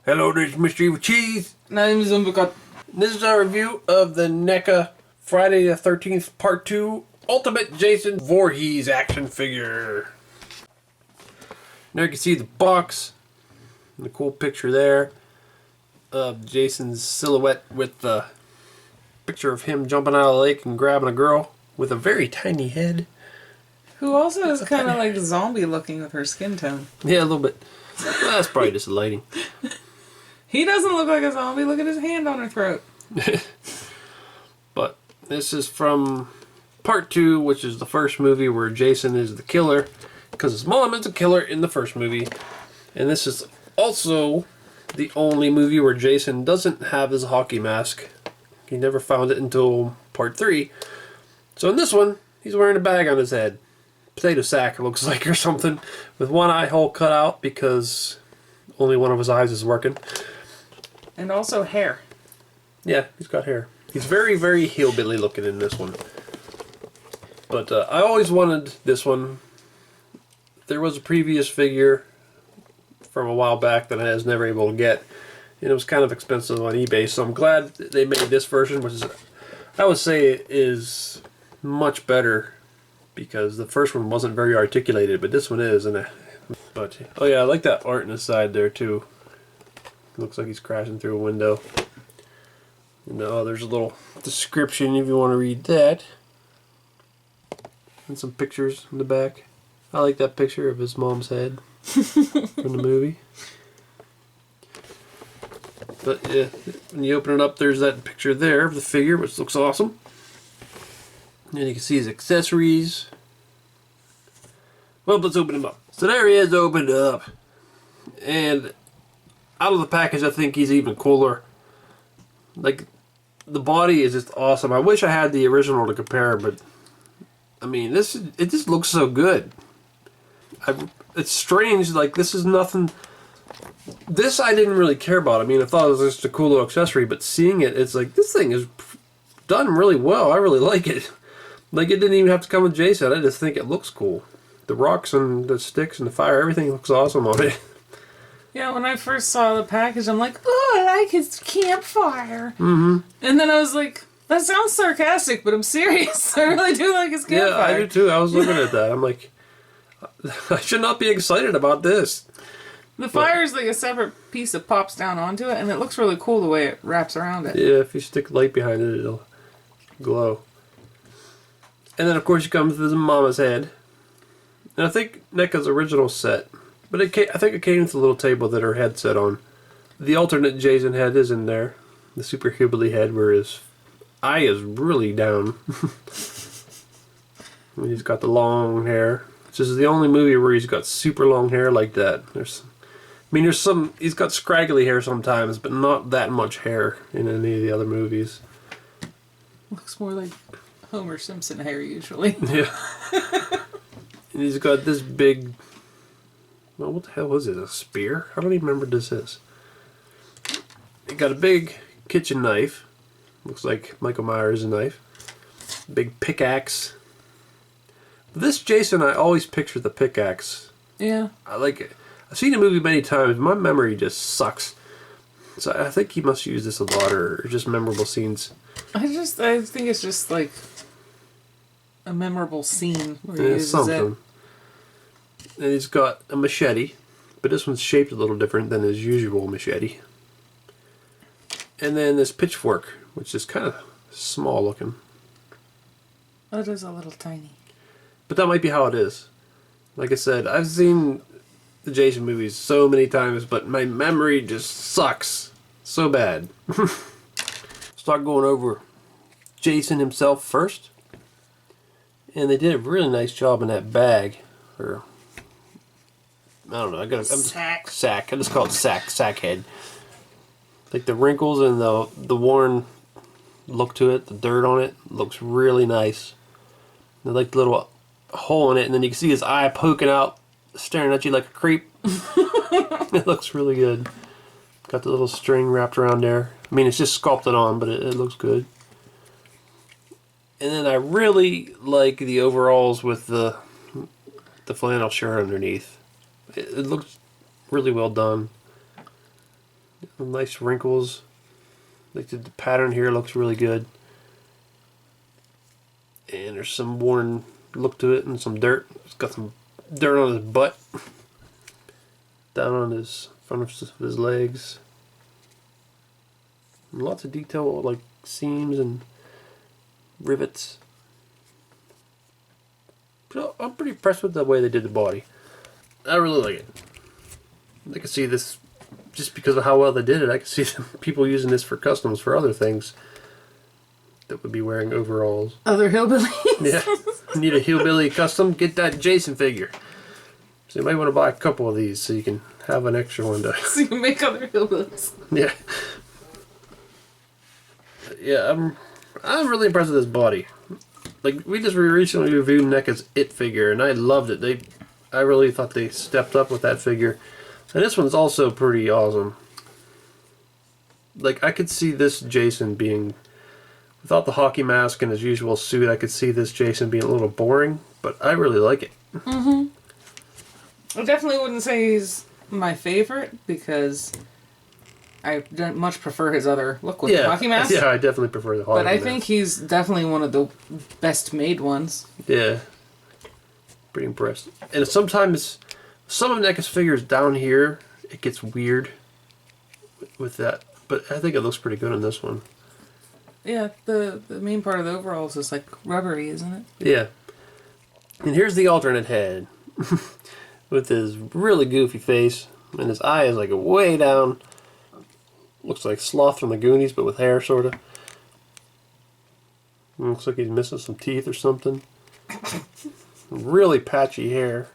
Hello, this is Mr. Evilcheese. My name is Umbukat. This is our review of the NECA Friday the 13th Part 2 Ultimate Jason Voorhees action figure. Now you can see the box, the cool picture there of Jason's silhouette with the picture of him jumping out of the lake and grabbing a girl with a very tiny head. Who also is kind of like zombie looking with her skin tone. Yeah, a little bit. Well, that's probably just the lighting. He doesn't look like a zombie. Look at his hand on her throat. But this is from Part 2, which is the first movie where Jason is the killer, because his mom is the killer in the first movie. And this is also the only movie where Jason doesn't have his hockey mask. He never found it until Part 3. So in this one, he's wearing a bag on his head. Potato sack, it looks like, or something, with one eye hole cut out because only one of his eyes is working. And also hair. Yeah, he's got hair. He's very, very hillbilly looking in this one. But I always wanted this one. There was a previous figure from a while back that I was never able to get. And it was kind of expensive on eBay, so I'm glad they made this version, which is, I would say, is much better. Because the first one wasn't very articulated, but this one is. But oh yeah, I like that art in the side there too. Looks like he's crashing through a window. And there's a little description if you want to read that. And some pictures in the back. I like that picture of his mom's head from the movie. But yeah, when you open it up, there's that picture there of the figure, which looks awesome. And you can see his accessories. Well, let's open him up. So there he is, opened up. And out of the package, I think he's even cooler. Like, the body is just awesome. I wish I had the original to compare, but I mean, it just looks so good. It's strange, like, this is nothing. This I didn't really care about. I mean, I thought it was just a cool little accessory, but seeing it, it's like, this thing is done really well. I really like it. Like, it didn't even have to come with Jason. I just think it looks cool. The rocks and the sticks and the fire, everything looks awesome on it. Yeah, when I first saw the package, I'm like, oh, I like his campfire. Mm-hmm. And then I was like, that sounds sarcastic, but I'm serious. I really do like his campfire. Yeah, I do too. I was looking at that. I'm like, I should not be excited about this. The fire is like a separate piece that pops down onto it, and it looks really cool the way it wraps around it. Yeah, if you stick light behind it, it'll glow. And then, of course, he comes with his mama's head. And I think NECA's original set, but I think it came with a little table that her head sat on. The alternate Jason head is in there. The super hillbilly head where his eye is really down. And he's got the long hair. This is the only movie where he's got super long hair like that. There's some, he's got scraggly hair sometimes, but not that much hair in any of the other movies. Looks more like Homer Simpson hair usually. Yeah. And he's got this big, well, what the hell was it? A spear? I don't even remember what this is. He got a big kitchen knife. Looks like Michael Myers' knife. Big pickaxe. This Jason, I always picture the pickaxe. Yeah. I like it. I've seen the movie many times. My memory just sucks. So I think he must use this a lot, or just memorable scenes. I think it's just like a memorable scene where he uses something. it. And he's got a machete, but this one's shaped a little different than his usual machete. And then this pitchfork, which is kind of small looking. Oh, it is a little tiny. But that might be how it is. Like I said, I've seen the Jason movies so many times, but my memory just sucks so bad. Start going over Jason himself first. And they did a really nice job in that bag. Or, I don't know. Sack. Sack. I just call it sack head. Like the wrinkles and the worn look to it, the dirt on it, looks really nice. They like the little hole in it, and then you can see his eye poking out, staring at you like a creep. It looks really good. Got the little string wrapped around there. I mean, it's just sculpted on, but it looks good. And then I really like the overalls with the flannel shirt underneath. It looks really well done. Nice wrinkles. Like the pattern here looks really good. And there's some worn look to it and some dirt. It's got some dirt on his butt. Down on his front of his legs. And lots of detail like seams and rivets. So I'm pretty impressed with the way they did the body. I really like it. I can see this just because of how well they did it. I can see some people using this for customs for other things that would be wearing overalls. Other hillbillies? Yeah. Need a hillbilly custom? Get that Jason figure. So you might want to buy a couple of these so you can have an extra one to... So you can make other hillbillies. Yeah. Yeah, I'm really impressed with this body. Like, we just recently reviewed NECA's It figure, and I loved it. I really thought they stepped up with that figure. And this one's also pretty awesome. Like, I could see this Jason being... Without the hockey mask and his usual suit, I could see this Jason being a little boring, but I really like it. Mm-hmm. I definitely wouldn't say he's my favorite, because I much prefer his other look with the hockey mask. Yeah, I definitely prefer the hockey mask. But I think he's definitely one of the best made ones. Yeah. Pretty impressed. And sometimes, some of NECA's figures down here, it gets weird with that. But I think it looks pretty good on this one. Yeah, the main part of the overalls is like rubbery, isn't it? Yeah. And here's the alternate head. With his really goofy face. And his eye is like way down. Looks like Sloth from the Goonies, but with hair, sort of. Looks like he's missing some teeth or something. Really patchy hair.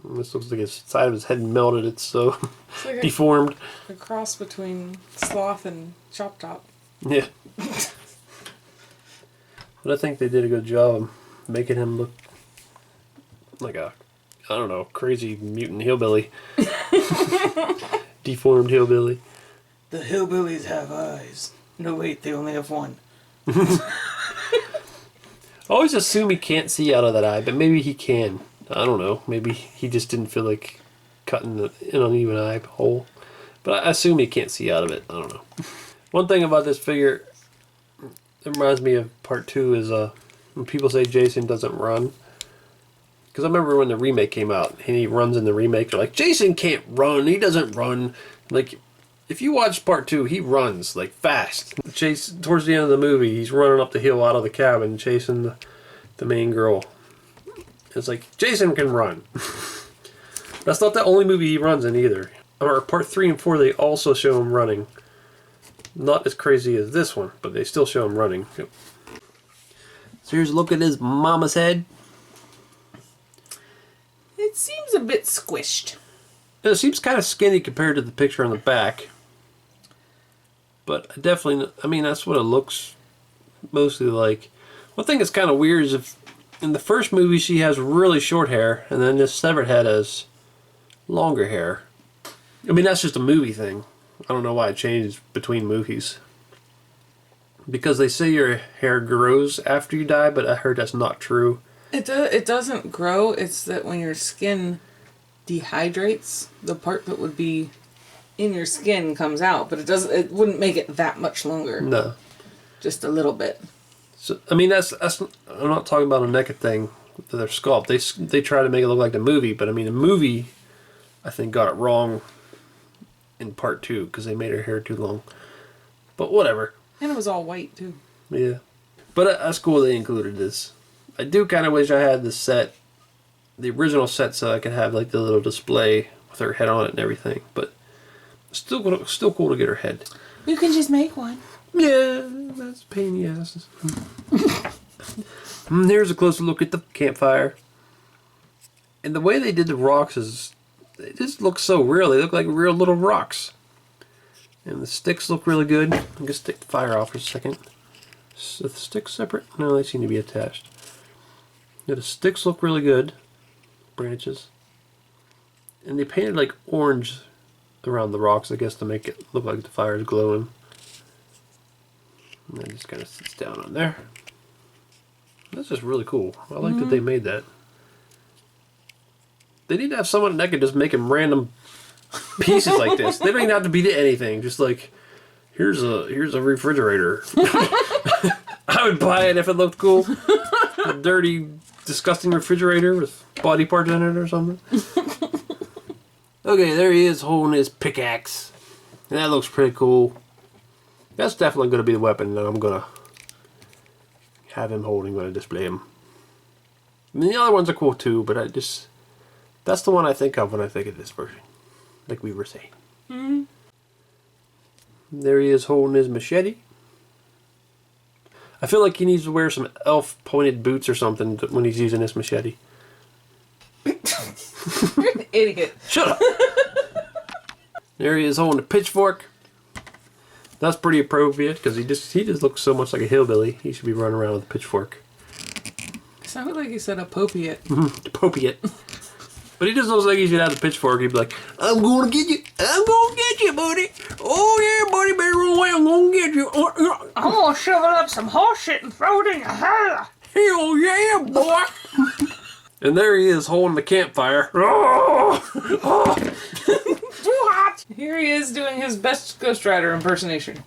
And this looks like his side of his head melted. It's so it's like deformed. A cross between Sloth and Chop Top. Yeah. But I think they did a good job of making him look like a, I don't know, crazy mutant hillbilly. Deformed hillbilly. The hillbillies have eyes. No, wait, they only have one. I always assume he can't see out of that eye, but maybe he can. I don't know. Maybe he just didn't feel like cutting an uneven eye hole. But I assume he can't see out of it. I don't know. One thing about this figure that reminds me of part 2 is when people say Jason doesn't run. Because I remember when the remake came out and he runs in the remake, they're like, Jason can't run, he doesn't run. Like, if you watch part 2, he runs, like, fast. Towards the end of the movie, he's running up the hill out of the cabin, chasing the main girl. It's like, Jason can run. That's not the only movie he runs in either. Or part 3 and 4, they also show him running. Not as crazy as this one, but they still show him running. Yep. So here's a look at his mama's head. It seems a bit squished. It seems kind of skinny compared to the picture on the back. But definitely, I mean, that's what it looks mostly like. One thing that's kind of weird is if in the first movie she has really short hair, and then this severed head has longer hair. I mean, that's just a movie thing. I don't know why it changed between movies. Because they say your hair grows after you die, but I heard that's not true. It doesn't grow. It's that when your skin dehydrates, the part that would be in your skin comes out, but it wouldn't make it that much longer. No. Just a little bit. So I mean, that's I'm not talking about a NECA thing with their sculpt. They try to make it look like the movie, but I mean the movie I think got it wrong in part 2 because they made her hair too long. But whatever. And it was all white too. Yeah. But that's cool they included this. I do kind of wish I had the set, the original set, so I could have like the little display with her head on it and everything. But still cool to get her head. You can just make one. Yeah, that's a pain in the asses. Here's a closer look at the campfire. And the way they did the rocks is, they just look so real. They look like real little rocks. And the sticks look really good. I'm going to take the fire off for a second. So the sticks separate? No, they seem to be attached. Yeah, the sticks look really good. Branches. And they painted like orange around the rocks, I guess, to make it look like the fire is glowing. And that just kind of sits down on there. That's just really cool. I like that they made that. They need to have someone that could just make him random pieces like this. They don't even have to be to anything. Just like, here's a refrigerator. I would buy it if it looked cool. A dirty, disgusting refrigerator with body parts in it or something. Okay, there he is holding his pickaxe. And that looks pretty cool. That's definitely going to be the weapon that I'm going to have him holding when I display him. I mean, the other ones are cool too, but that's the one I think of when I think of this version. Like we were saying. Mm-hmm. There he is holding his machete. I feel like he needs to wear some elf pointed boots or something when he's using this machete. You're an idiot. Shut up! There he is holding a pitchfork. That's pretty appropriate because he just looks so much like a hillbilly. He should be running around with a pitchfork. Sounded like you said appropriate. Appropriate. But he just looks like he should have the pitchfork. He'd be like, I'm gonna get you. I'm gonna get you, buddy. Oh yeah, buddy, better run away. I'm gonna get you. I'm gonna shovel up some horse shit and throw it in your hair. Hell yeah, boy. And there he is holding the campfire. Oh, Too hot. Here he is doing his best Ghost Rider impersonation.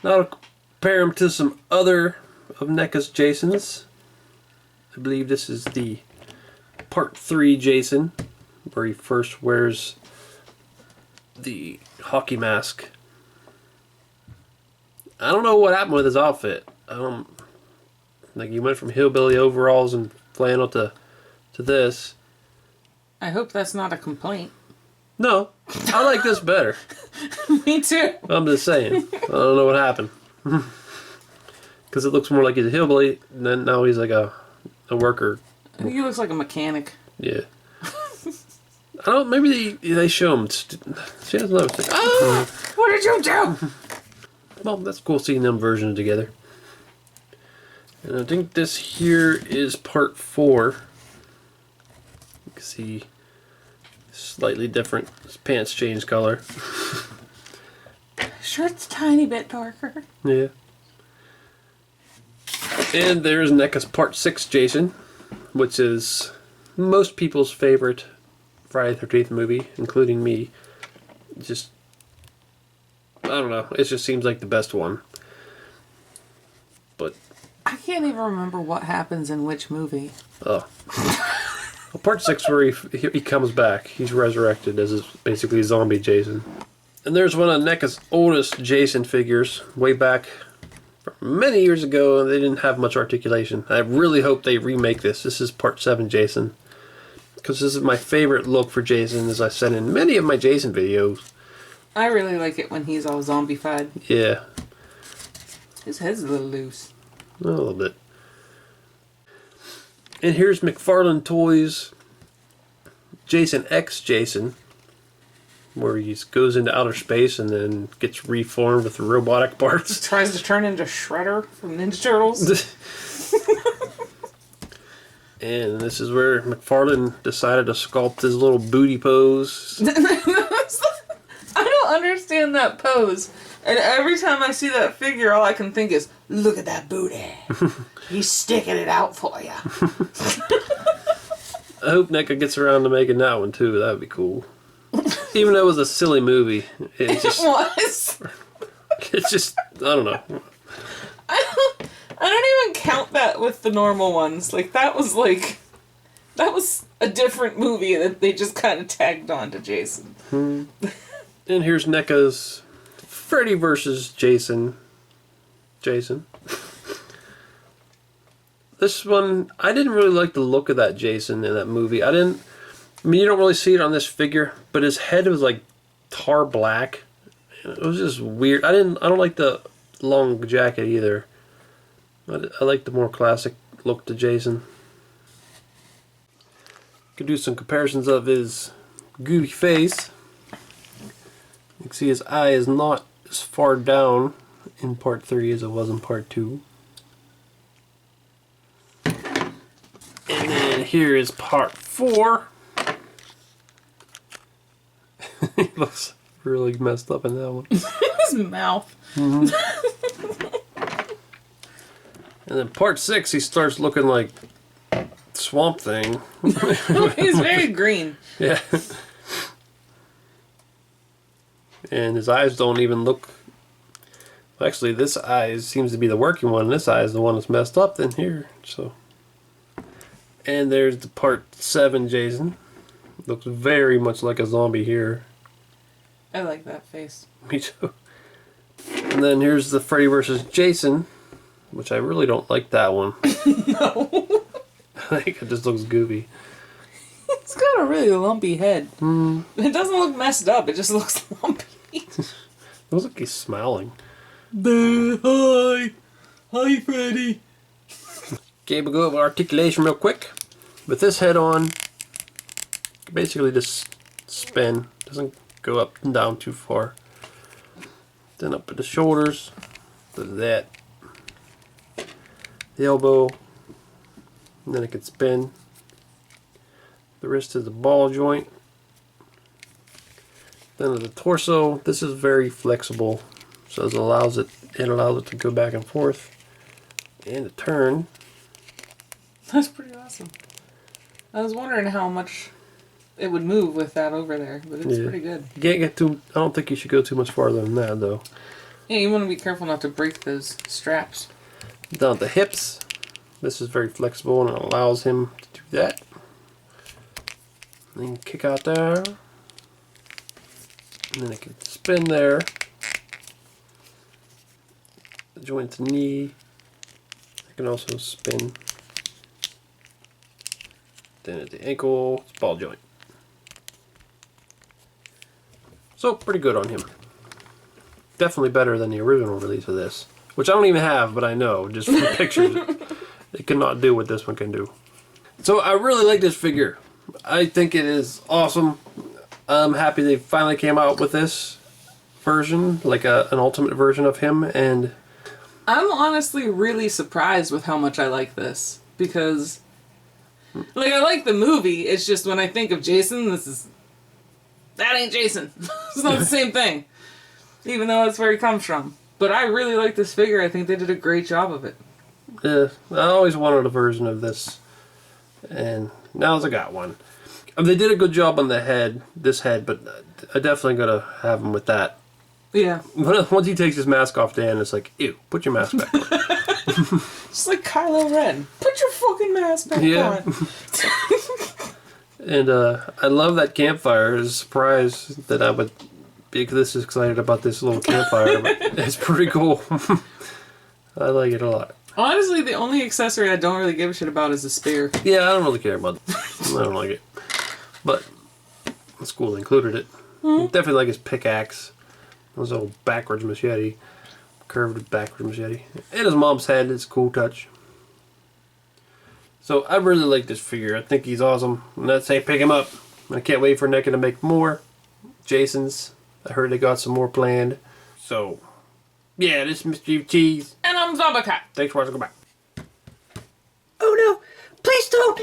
Now to compare him to some other of NECA's Jasons. I believe this is the Part 3 Jason, where he first wears the hockey mask. I don't know what happened with his outfit. Like he went from hillbilly overalls and flannel to this. I hope that's not a complaint. No, I like this better. Me too. I'm just saying. I don't know what happened. Because it looks more like he's a hillbilly, and then now he's like a worker. I think he looks like a mechanic. Yeah. I don't. Maybe they show him. She doesn't know. Like, oh, What did you do? well, that's cool seeing them versions together. And I think this here is part 4. You can see slightly different. His pants change color. Shirt's a tiny bit darker. Yeah. And there's NECA's Part 6 Jason, which is most people's favorite Friday the 13th movie, including me. Just, I don't know, it just seems like the best one. But I can't even remember what happens in which movie. well, Part 6 where he comes back. He's resurrected as basically zombie Jason. And there's one of NECA's oldest Jason figures, way back many years ago. They didn't have much articulation. I really hope they remake this. This is Part 7 Jason. Because this is my favorite look for Jason, as I said in many of my Jason videos. I really like it when he's all zombified. Yeah. His head's a little loose. A little bit. And here's McFarlane Toys Jason X Jason, where he goes into outer space and then gets reformed with robotic parts. Tries to turn into Shredder from Ninja Turtles. And this is where McFarlane decided to sculpt his little booty pose. I don't understand that pose. And every time I see that figure, all I can think is, look at that booty. He's sticking it out for you. I hope NECA gets around to making that one too. That would be cool. Even though it was a silly movie. It was. It's just, I don't know. I don't even count that with the normal ones. That was a different movie that they just kind of tagged on to Jason. And here's NECA's Freddy versus Jason. This one, I didn't really like the look of that Jason in that movie. I mean, you don't really see it on this figure, but his head was like tar black. It was just weird. I don't like the long jacket either. I like the more classic look to Jason. Could do some comparisons of his goofy face. You can see his eye is not as far down in Part 3 as it was in Part 2. And then here is Part 4. He looks really messed up in that one. His mouth. Mm-hmm. And then Part 6, he starts looking like Swamp Thing. He's very green. Yeah. And his eyes don't even look... Actually, this eye seems to be the working one. This eye is the one that's messed up than here. So, and there's the part 7 Jason. Looks very much like a zombie here. I like that face. Me too. And then here's the Freddy versus Jason, which I really don't like that one. No. I think it just looks goofy. It's got a really lumpy head. It doesn't look messed up, it just looks lumpy. It looks like he's smiling. Hi! Hi, Freddy! Okay, we'll go over articulation real quick. With this head on, basically just spin. Doesn't go up and down too far. Then up at the shoulders, does that. The elbow, and then it can spin. The wrist is the ball joint. Then at the torso, this is very flexible, so it allows it to go back and forth and to turn. That's pretty awesome. I was wondering how much it would move with that over there, but it's pretty good. You can't get too. I don't think you should go too much farther than that, though. Yeah, you want to be careful not to break those straps. Down at the hips, this is very flexible and it allows him to do that. Then kick out there, and then it can spin there. The joint to knee, it can also spin. Then at the ankle, it's ball joint. So pretty good on him. Definitely better than the original release of this, which I don't even have, but I know just from pictures it cannot do what this one can do. So I really like this figure. I think it is awesome. I'm happy they finally came out with this version, like an ultimate version of him, and I'm honestly really surprised with how much I like this, because like I like the movie, it's just when I think of Jason, that ain't Jason. It's not the same thing. Even though it's where he comes from. But I really like this figure. I think they did a great job of it. yeah, I always wanted a version of this, and now I got one. I mean, they did a good job on the head, this head, but I definitely gotta have him with that. Yeah. Once he takes his mask off, Dan, it's like, ew, put your mask back on. Just like Kylo Ren. Put your fucking mask back on. And I love that campfire. I was surprised that I would be this excited about this little campfire, but it's pretty cool. I like it a lot. Honestly, the only accessory I don't really give a shit about is the spear. Yeah, I don't really care about it. I don't like it. But it's cool they included it. Definitely like his pickaxe. His little backwards machete. Curved backwards machete. And his mom's head is a cool touch. So I really like this figure. I think he's awesome. And I'd say pick him up. I can't wait for NECA to make more Jasons. I heard they got some more planned. So, yeah, this is Mr. Evilcheese. And I'm Zombie Cat. Thanks for watching. Goodbye. Oh no! Please don't!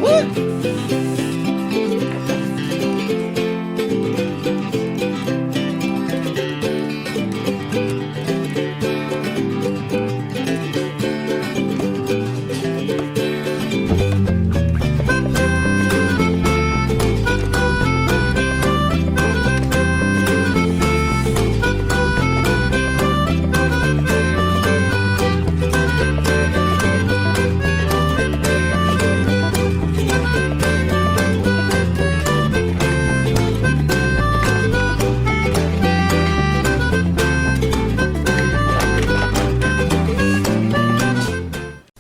What?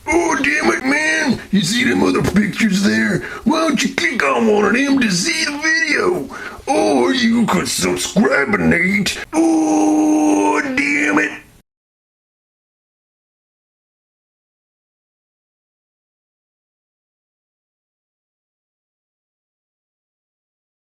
Oh, damn it, man. You see them other pictures there? Why don't you click on one of them to see the video? Or you could subscribe, Nate. Oh, damn.